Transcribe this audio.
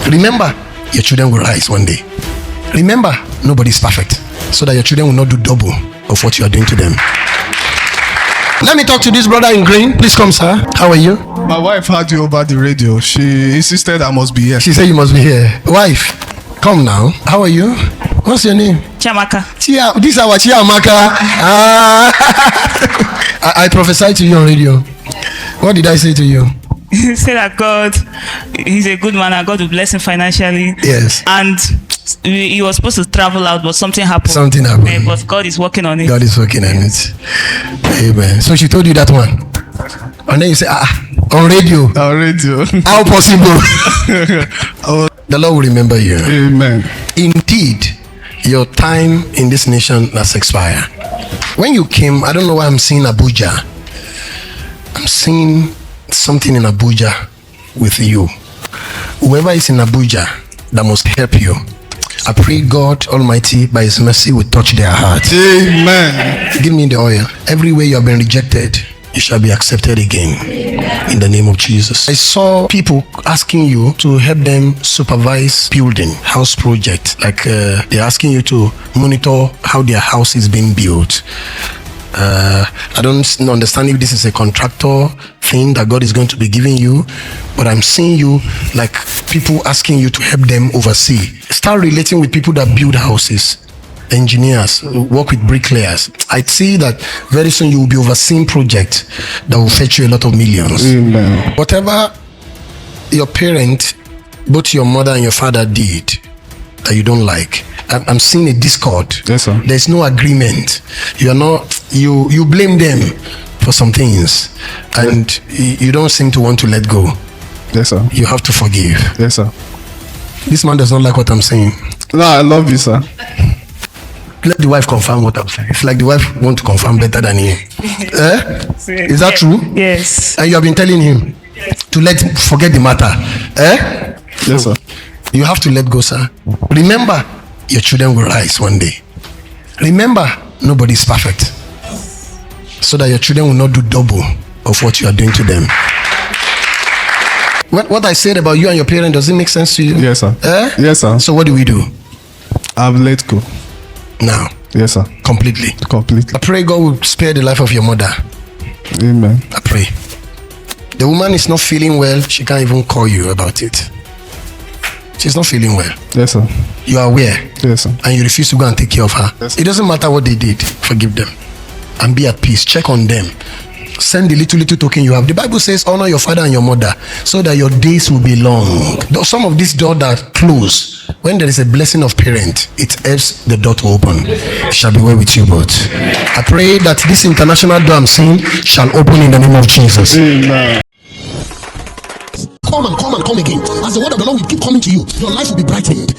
Remember, your children will rise one day. Remember, nobody's perfect, so that your children will not do double of what you are doing to them. Let me talk to this brother in green. Please come, sir. How are you? My wife had you over the radio. She insisted I must be here. She said you must be here. Wife, come now. How are you? What's your name? Chiamaka. This is our Chiamaka. I prophesied to you on radio. What did I say to you? He said that God, he's a good man and God will bless him financially. Yes. And he was supposed to travel out, but something happened. Something happened. But God is working on it. God is working on it. Amen. So she told you that one. And then you say, on radio. On radio. How possible? The Lord will remember you. Amen. Indeed, your time in this nation has expired. When you came, I don't know why I'm seeing Abuja. I'm seeing something in Abuja with you. Whoever is in Abuja that must help you, I pray God Almighty by His mercy will touch their hearts. Amen. Give me the oil. Everywhere you have been rejected, you shall be accepted again. In the name of Jesus. I saw people asking you to help them supervise building, house project. Like they're asking you to monitor how their house is being built. I don't understand if this is a contractor thing that God is going to be giving you, but I'm seeing you like people asking you to help them oversee. Start relating with people that build houses, engineers, work with bricklayers. I see that very soon you will be overseeing projects that will fetch you a lot of millions. Amen. Whatever your parent, both your mother and your father did that you don't like, I'm seeing a discord. Yes, sir. There's no agreement. You are not. You blame them for some things, and you don't seem to want to let go. Yes, sir. You have to forgive. Yes, sir. This man does not like what I'm saying. No, I love you, sir. Let the wife confirm what I'm saying. It's like the wife want to confirm better than him. Is that true? Yes. And you have been telling him to forget the matter. Yes, sir. You have to let go, sir. Remember, your children will rise one day. Remember, nobody is perfect, so that your children will not do double of what you are doing to them. What I said about you and your parents, does it make sense to you? Yes, sir. Yes, sir. So what do we do I've let go. now? Yes, sir. Completely. Completely. I pray God will spare the life of your mother. Amen. I pray. The woman is not feeling well. She can't even call you about it. She's not feeling well. Yes, sir. You are aware. Yes, sir. And you refuse to go and take care of her. Yes. It doesn't matter what they did. Forgive them and be at peace. Check on them. Send the little token you have. The Bible says honor your father and your mother so that your days will be long. Though some of these doors that close, when there is a blessing of parent, it helps the door to open. It shall be well with you both. I pray that this international door I'm seeing shall open in the name of Jesus. Amen. Come and come again. As the word of the Lord will keep coming to you, your life will be brightened.